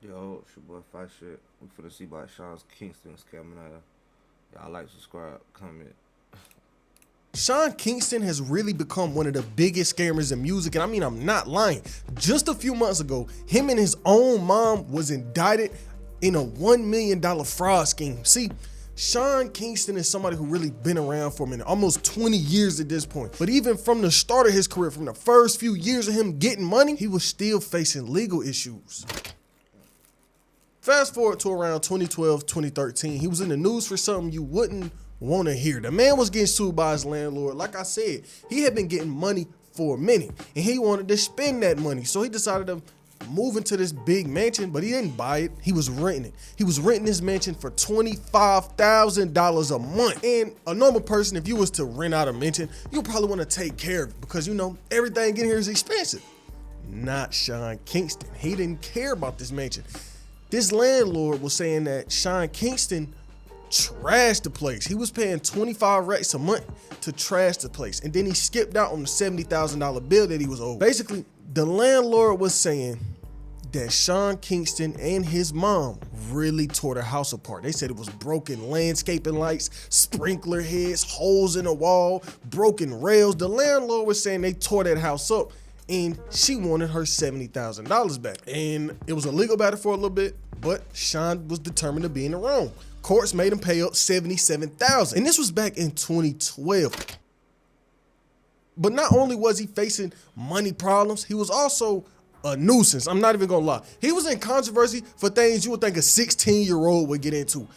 Yo, it's your boy Fight Shit. We finna see about Sean Kingston scamming out. Y'all like, subscribe, comment. Sean Kingston has really become one of the biggest scammers in music, and I mean, I'm not lying. Just a few months ago, him and his own mom was indicted in a $1 million fraud scheme. See, Sean Kingston is somebody who really been around for a minute, almost 20 years at this point. But even from the start of his career, from the first few years of him getting money, he was still facing legal issues. Fast forward to around 2012, 2013, he was in the news for something you wouldn't want to hear. The man was getting sued by his landlord. Like I said, he had been getting money for a minute and he wanted to spend that money. So he decided to move into this big mansion, but he didn't buy it. He was renting it. He was renting this mansion for $25,000 a month. And a normal person, if you was to rent out a mansion, you probably want to take care of it because, you know, everything in here is expensive. Not Sean Kingston. He didn't care about this mansion. This landlord was saying that Sean Kingston trashed the place. He was paying 25 racks a month to trash the place. And then he skipped out on the $70,000 bill that he was owed. Basically, the landlord was saying that Sean Kingston and his mom really tore the house apart. They said it was broken landscaping lights, sprinkler heads, holes in the wall, broken rails. The landlord was saying they tore that house up and she wanted her $70,000 back. And it was a legal battle for a little bit, but Sean was determined to be in the wrong. Courts made him pay up $77,000. And this was back in 2012. But not only was he facing money problems, he was also a nuisance. I'm not even gonna lie. He was in controversy for things you would think a 16-year-old would get into.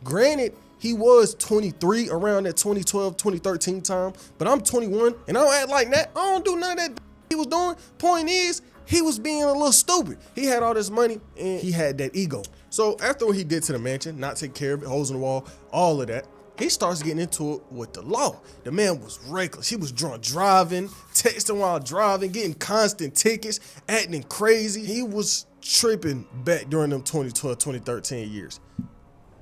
Granted, he was 23 around that 2012, 2013 time, but I'm 21 and I don't act like that. I don't do none of that he was doing. Point is, he was being a little stupid. He had all this money and he had that ego. So after what he did to the mansion, not take care of it, holes in the wall, all of that, he starts getting into it with the law. The man was reckless. He was drunk driving, texting while driving, getting constant tickets, acting crazy. He was tripping back during them 2012, 2013 years.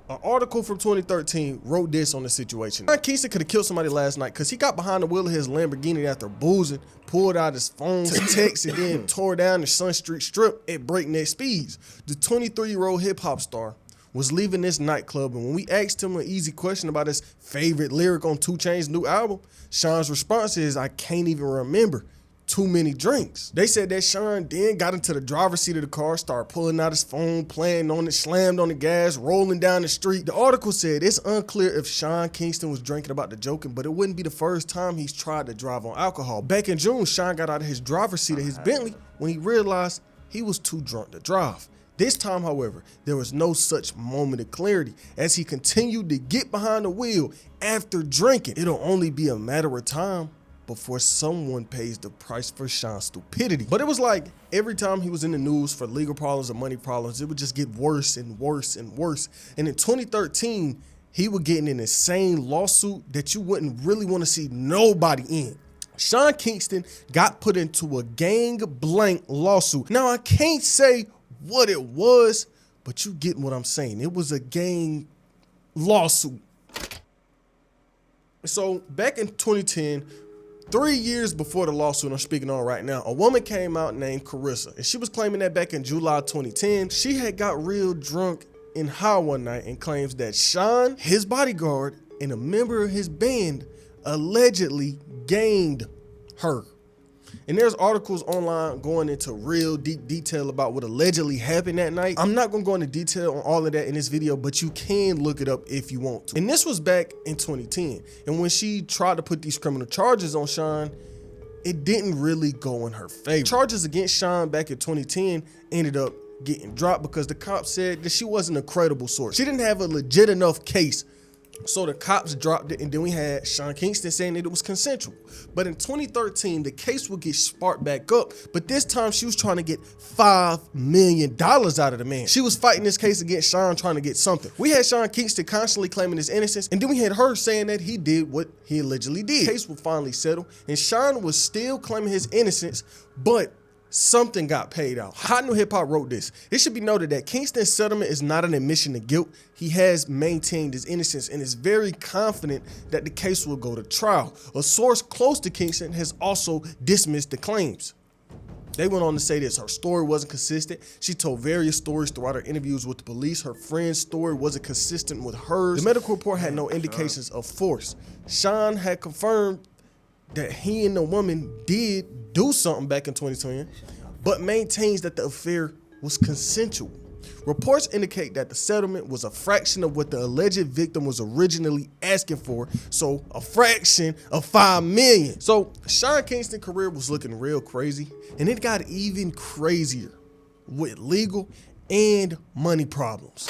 An article from 2013 wrote this on the situation. Sean Kingston could have killed somebody last night because he got behind the wheel of his Lamborghini after boozing, pulled out his phone to text, and then tore down the Sun Street Strip at breakneck speeds. The 23-year-old hip-hop star was leaving this nightclub, and when we asked him an easy question about his favorite lyric on 2 Chainz's new album, Sean's response is, "I can't even remember. Too many drinks." They said that Sean then got into the driver's seat of the car, started pulling out his phone, playing on it, slammed on the gas, rolling down the street. The article said it's unclear if Sean Kingston was drinking about the joking, but it wouldn't be the first time he's tried to drive on alcohol. Back in June, Sean got out of his driver's seat of his Bentley when he realized he was too drunk to drive. This time, however, there was no such moment of clarity as he continued to get behind the wheel after drinking. It'll only be a matter of time before someone pays the price for Sean's stupidity. But it was like every time he was in the news for legal problems or money problems, it would just get worse and worse and worse. And in 2013, he would get in an insane lawsuit that you wouldn't really want to see nobody in. Sean Kingston got put into a gang blank lawsuit. Now, I can't say what it was, but you get what I'm saying. It was a gang lawsuit. So back in 2010, 3 years before the lawsuit I'm speaking on right now, a woman came out named Carissa, and she was claiming that back in July 2010, she had got real drunk and high one night and claims that Sean, his bodyguard, and a member of his band allegedly gamed her. And there's articles online going into real deep detail about what allegedly happened that night. I'm not gonna go into detail on all of that in this video, but you can look it up if you want to. And this was back in 2010. And when she tried to put these criminal charges on Sean, it didn't really go in her favor. Charges against Sean back in 2010 ended up getting dropped because the cops said that she wasn't a credible source. She didn't have a legit enough case. So the cops dropped it, and then we had Sean Kingston saying that it was consensual. But in 2013, the case would get sparked back up, but this time she was trying to get $5 million out of the man. She was fighting this case against Sean, trying to get something. We had Sean Kingston constantly claiming his innocence, and then we had her saying that he did what he allegedly did. The case would finally settle, and Sean was still claiming his innocence, but something got paid out. Hot New Hip Hop wrote this. It should be noted that Kingston's settlement is not an admission to guilt. He has maintained his innocence and is very confident that the case will go to trial. A source close to Kingston has also dismissed the claims. They went on to say this: her story wasn't consistent. She told various stories throughout her interviews with the police. Her friend's story wasn't consistent with hers. The medical report had no indications of force. Sean had confirmed that he and the woman did do something back in 2020, but maintains that the affair was consensual. Reports indicate that the settlement was a fraction of what the alleged victim was originally asking for, so a fraction of $5 million. So Sean Kingston's career was looking real crazy, and it got even crazier with legal and money problems.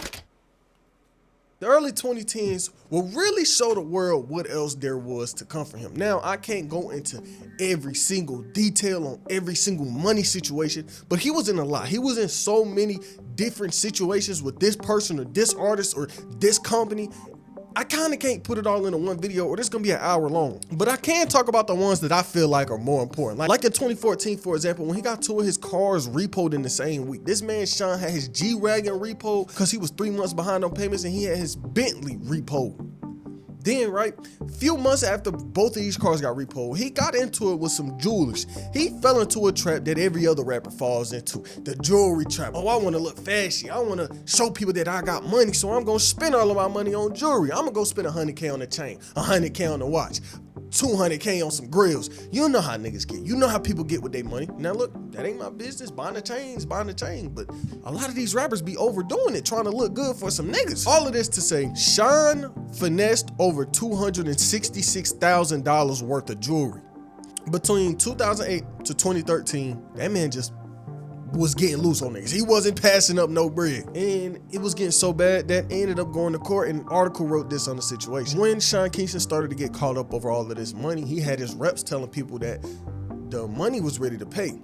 The early 2010s will really show the world what else there was to come for him. Now, I can't go into every single detail on every single money situation, but he was in a lot. He was in so many different situations with this person or this artist or this company. I kind of can't put it all into one video, or this is gonna be an hour long. But I can talk about the ones that I feel like are more important. Like in 2014, for example, when he got two of his cars repoed in the same week. This man, Sean, had his G-Wagon repoed because he was 3 months behind on payments, and he had his Bentley repoed. Then, right, few months after both of these cars got repoed, he got into it with some jewelers. He fell into a trap that every other rapper falls into, the jewelry trap. Oh, I want to look fashy. I want to show people that I got money, so I'm going to spend all of my money on jewelry. I'm going to go spend $100K on the chain, $100K on the watch, $200K on some grills. You know how niggas get. You know how people get with their money. Now look, that ain't my business. Buying the chains, but a lot of these rappers be overdoing it, trying to look good for some niggas. All of this to say, Sean finessed over $266,000 worth of jewelry. Between 2008 to 2013, that man just was getting loose on niggas. He wasn't passing up no bread. And it was getting so bad that ended up going to court, and an article wrote this on the situation. When Sean Kingston started to get caught up over all of this money, he had his reps telling people that the money was ready to pay,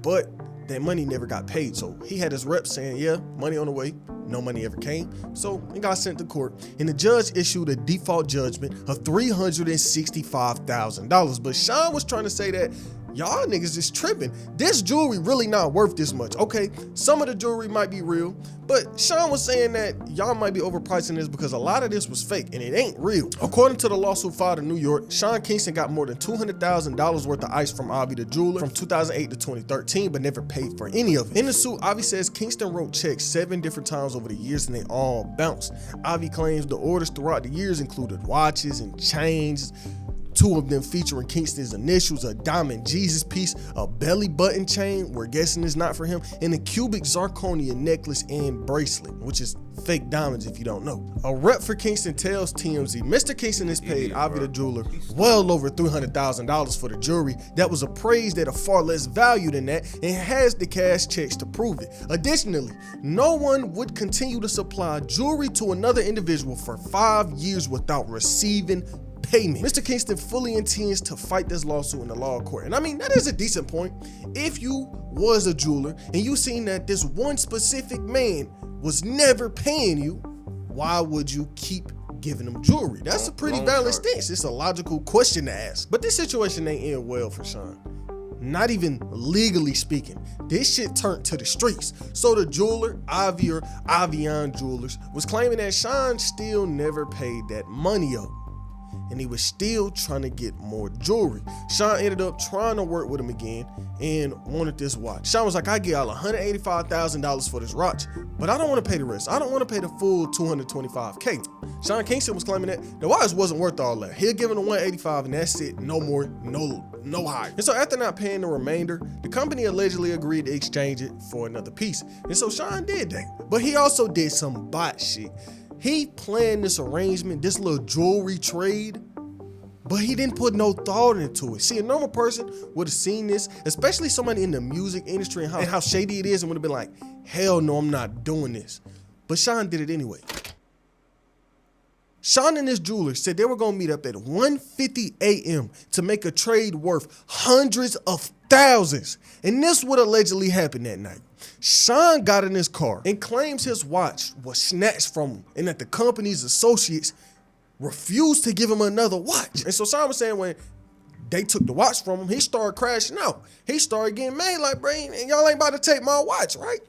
but that money never got paid. So he had his reps saying, yeah, money on the way. No money ever came. So it got sent to court, and the judge issued a default judgment of $365,000. But Sean was trying to say that y'all niggas is tripping. This jewelry really not worth this much. Okay, some of the jewelry might be real, but Sean was saying that y'all might be overpricing this because a lot of this was fake and it ain't real. According to the lawsuit filed in New York, Sean Kingston got more than $200,000 worth of ice from Avi the jeweler from 2008 to 2013, but never paid for any of it. In the suit, Avi says Kingston wrote checks 7 different times over the years and they all bounced. Avi claims the orders throughout the years included watches and chains, 2 of them featuring Kingston's initials, a diamond Jesus piece, a belly button chain, we're guessing it's not for him, and a cubic zirconia necklace and bracelet, which is fake diamonds if you don't know. A rep for Kingston tells TMZ, Mr. Kingston has paid Avi the jeweler well over $300,000 for the jewelry that was appraised at a far less value than that and has the cash checks to prove it. Additionally, no one would continue to supply jewelry to another individual for 5 years without receiving payment. Mr. Kingston fully intends to fight this lawsuit in the law court. And I mean, that is a decent point. If you was a jeweler and you seen that this one specific man was never paying you, why would you keep giving him jewelry? That's a pretty valid stance. It's a logical question to ask. But this situation ain't end well for Sean. Not even legally speaking. This shit turned to the streets. So the jeweler, Avi or Avion Jewelers, was claiming that Sean still never paid that money up, and he was still trying to get more jewelry. Sean ended up trying to work with him again and wanted this watch. Sean was like, I get y'all $185,000 for this watch, but I don't want to pay the rest. I don't want to pay the full $225K. Sean Kingston was claiming that the watch wasn't worth all that. He'll give him the $185 and that's it. No more, no higher. And so after not paying the remainder, the company allegedly agreed to exchange it for another piece. And so Sean did that. But he also did some bot shit. He planned this arrangement, this little jewelry trade, but he didn't put no thought into it. See, a normal person would have seen this, especially somebody in the music industry and how shady it is, and would have been like, hell no, I'm not doing this. But Sean did it anyway. Sean and his jeweler said they were gonna meet up at 1:50 a.m. to make a trade worth hundreds of thousands. And this would allegedly happen that night. Sean got in his car and claims his watch was snatched from him and that the company's associates refused to give him another watch. And so Sean was saying when they took the watch from him, he started crashing out. He started getting mad like, bro, and y'all ain't about to take my watch, right?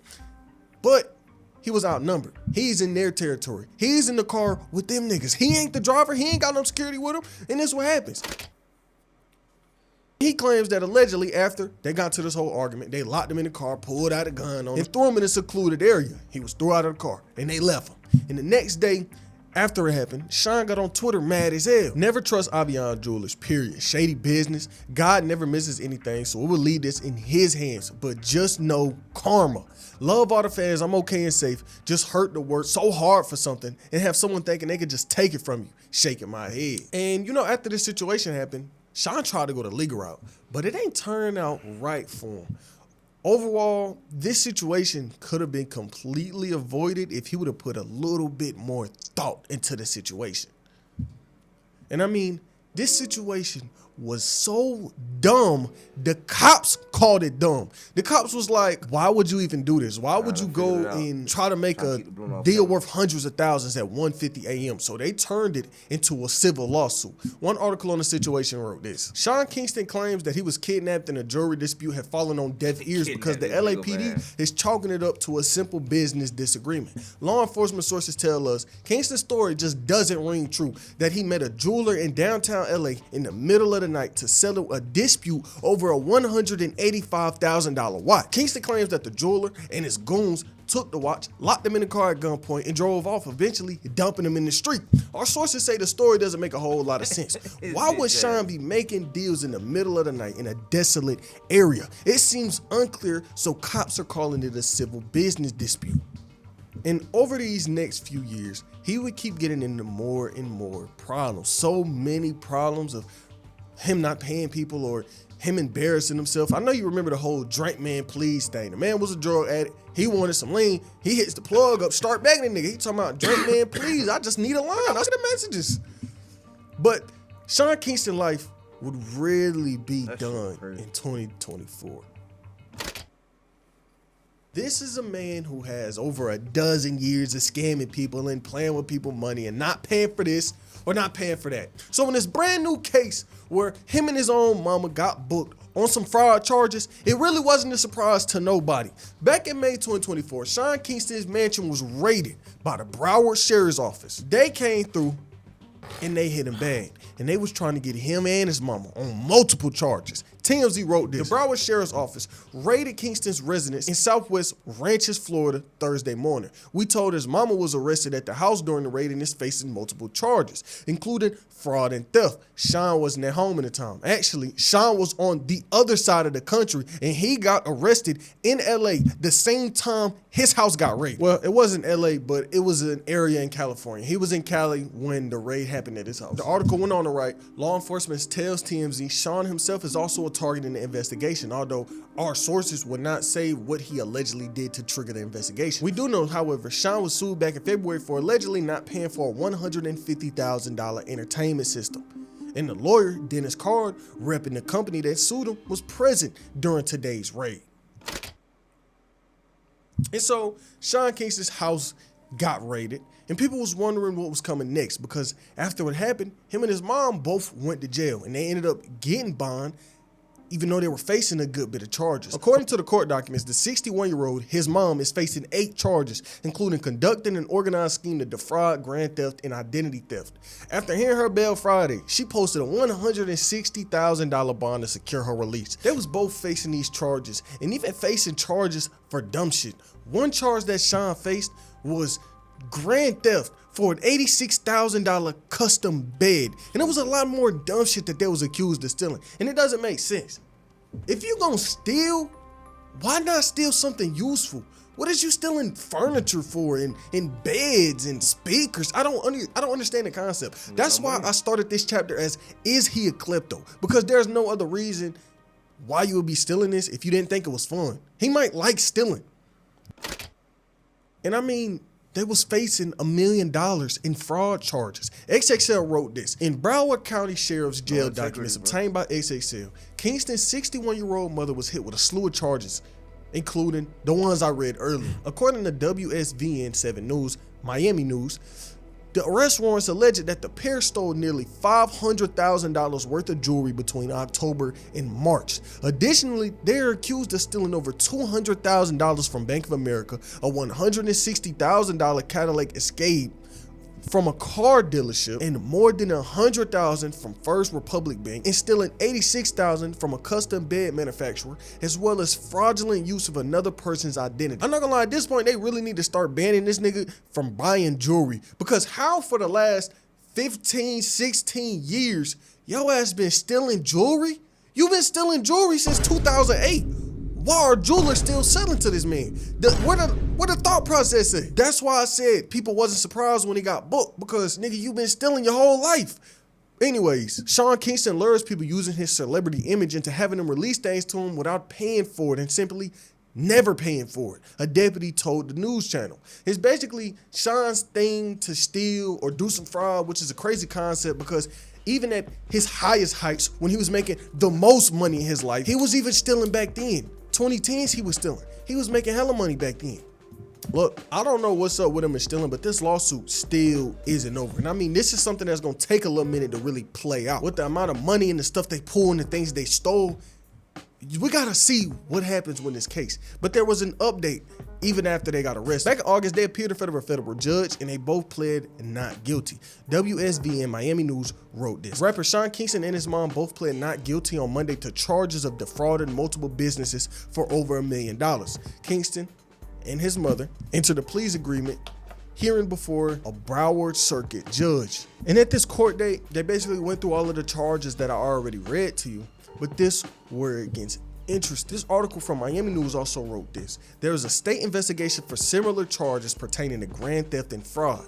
But he was outnumbered. He's in their territory. He's in the car with them niggas. He ain't the driver. He ain't got no security with him. And this is what happens. He claims that allegedly after they got to this whole argument, they locked him in the car, pulled out a gun on him, and threw him in a secluded area. He was thrown out of the car, and they left him. And the next day, after it happened, Sean got on Twitter mad as hell. Never trust Avion Jewelers, period. Shady business. God never misses anything, so it will leave this in his hands. But just know karma. Love all the fans. I'm okay and safe. Just hurt to work so hard for something and have someone thinking they could just take it from you. Shaking my head. And after this situation happened, Sean tried to go the legal route, but it ain't turned out right for him. Overall, this situation could have been completely avoided if he would have put a little bit more thought into the situation. And I mean, this situation was so dumb, the cops called it dumb. The cops was like, why would you even do this? Why would you go and try to make a deal worth hundreds of thousands at 1:50 a.m.? So they turned it into a civil lawsuit. One article on the situation wrote this. Sean Kingston claims that he was kidnapped and a jury dispute had fallen on deaf ears because the LAPD is chalking it up to a simple business disagreement. Law enforcement sources tell us Kingston's story just doesn't ring true, that he met a jeweler in downtown LA in the middle of the night to settle a dispute over a $185,000 watch. Kingston claims that the jeweler and his goons took the watch, locked him in the car at gunpoint, and drove off, eventually dumping him in the street. Our sources say the story doesn't make a whole lot of sense. Why would Sean be making deals in the middle of the night in a desolate area? It seems unclear, so cops are calling it a civil business dispute. And over these next few years, he would keep getting into more and more problems. So many problems of him not paying people or him embarrassing himself. I know you remember the whole drink man please thing. The man was a drug addict. He wanted some lean. He hits the plug up, start begging the nigga. He talking about drink man please. I just need a line. I see the messages. But Sean Kingston's life would really be done in 2024. This is a man who has over a dozen years of scamming people and playing with people's money and not paying for this or not paying for that. So in this brand new case where him and his own mama got booked on some fraud charges, it really wasn't a surprise to nobody. Back in May 2024, Sean Kingston's mansion was raided by the Broward Sheriff's Office. They came through and they hit him bad. And they was trying to get him and his mama on multiple charges. TMZ wrote this. The Broward Sheriff's Office raided Kingston's residence in Southwest Ranches, Florida, Thursday morning. We told his mama was arrested at the house during the raid and is facing multiple charges, including fraud and theft. Sean wasn't at home in the time. Actually, Sean was on the other side of the country and he got arrested in LA the same time his house got raided. Well, it wasn't LA, but it was an area in California. He was in Cali when the raid happened at his house. The article went on to write, law enforcement tells TMZ Sean himself is also a target in the investigation, although our sources would not say what he allegedly did to trigger the investigation. We do know, however, Sean was sued back in February for allegedly not paying for a $150,000 entertainment system. And the lawyer, Dennis Card, repping the company that sued him, was present during today's raid. And so Sean Kingston's house got raided and people was wondering what was coming next, because after what happened, him and his mom both went to jail and they ended up getting bond even though they were facing a good bit of charges. According to the court documents, the 61-year-old, his mom, is facing 8 charges, including conducting an organized scheme to defraud, grand theft, and identity theft. After hearing her bail Friday, she posted a $160,000 bond to secure her release. They was both facing these charges and even facing charges for dumb shit. One charge that Sean faced was grand theft for an $86,000 custom bed. And it was a lot more dumb shit that they was accused of stealing. And it doesn't make sense. If you gonna steal, why not steal something useful? What is you stealing furniture for and beds and speakers? I don't understand the concept. That's why I started this chapter as, is he a klepto? Because there's no other reason why you would be stealing this if you didn't think it was fun. He might like stealing. And I mean, they was facing $1 million in fraud charges. XXL wrote this. In Broward County Sheriff's jail documents obtained by XXL, Kingston's 61-year-old mother was hit with a slew of charges, including the ones I read earlier. According to WSVN 7 News, Miami News, the arrest warrants alleged that the pair stole nearly $500,000 worth of jewelry between October and March. Additionally, they are accused of stealing over $200,000 from Bank of America, a $160,000 Cadillac Escalade from a car dealership and more than $100,000 from First Republic Bank and stealing $86,000 from a custom bed manufacturer, as well as fraudulent use of another person's identity. I'm not gonna lie, at this point, they really need to start banning this nigga from buying jewelry, because how for the last 15, 16 years, your ass been stealing jewelry? You've been stealing jewelry since 2008. Why are jewelers still selling to this man? What the thought process is? That's why I said people wasn't surprised when he got booked, because nigga, you been stealing your whole life. Anyways, Sean Kingston lures people using his celebrity image into having them release things to him without paying for it and simply never paying for it, a deputy told the news channel. It's basically Sean's thing to steal or do some fraud, which is a crazy concept, because even at his highest heights, when he was making the most money in his life, he was even stealing back then. 2010s, he was stealing. He was making hella money back then. Look, I don't know what's up with him and stealing, but this lawsuit still isn't over. And I mean, this is something that's gonna take a little minute to really play out. With the amount of money and the stuff they pull and the things they stole, we gotta see what happens with this case. But there was an update even after they got arrested. Back in August, they appeared in front of a federal judge and they both pled not guilty. WSV and Miami News wrote this. Rapper Sean Kingston and his mom both pled not guilty on Monday to charges of defrauding multiple businesses for over $1 million. Kingston and his mother entered a pleas agreement hearing before a Broward Circuit judge. And at this court date, they basically went through all of the charges that I already read to you, but this where it gets interesting. This article from Miami News also wrote this. There is a state investigation for similar charges pertaining to grand theft and fraud.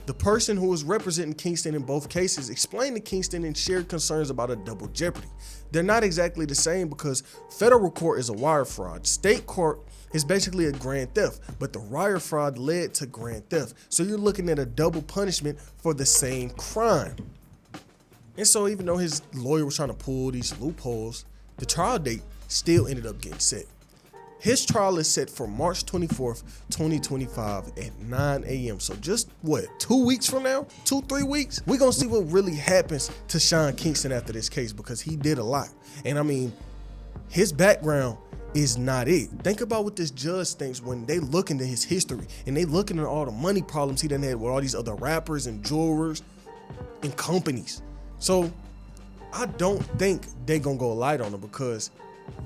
The person who was representing Kingston in both cases explained to Kingston and shared concerns about a double jeopardy. They're not exactly the same, because federal court is a wire fraud. State court is basically a grand theft, but the wire fraud led to grand theft. So you're looking at a double punishment for the same crime. And so even though his lawyer was trying to pull these loopholes, the trial date still ended up getting set. His trial is set for March 24th, 2025 at 9 a.m. So just what, 2 weeks from now? 2-3 weeks? We're gonna see what really happens to Sean Kingston after this case, because he did a lot. And I mean, his background is not it. Think about what this judge thinks when they look into his history and they look into all the money problems he done had with all these other rappers and jewelers and companies. So I don't think they gonna go light on him, because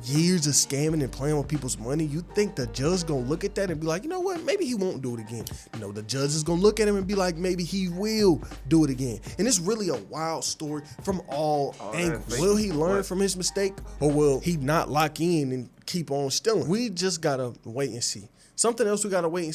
years of scamming and playing with people's money, you think the judge gonna look at that and be like, you know what, maybe he won't do it again. You know, the judge is gonna look at him and be like, maybe he will do it again. And it's really a wild story from all angles. Will he learn from his mistake, or will he not lock in and keep on stealing? We just gotta wait and see. Something else we gotta wait and see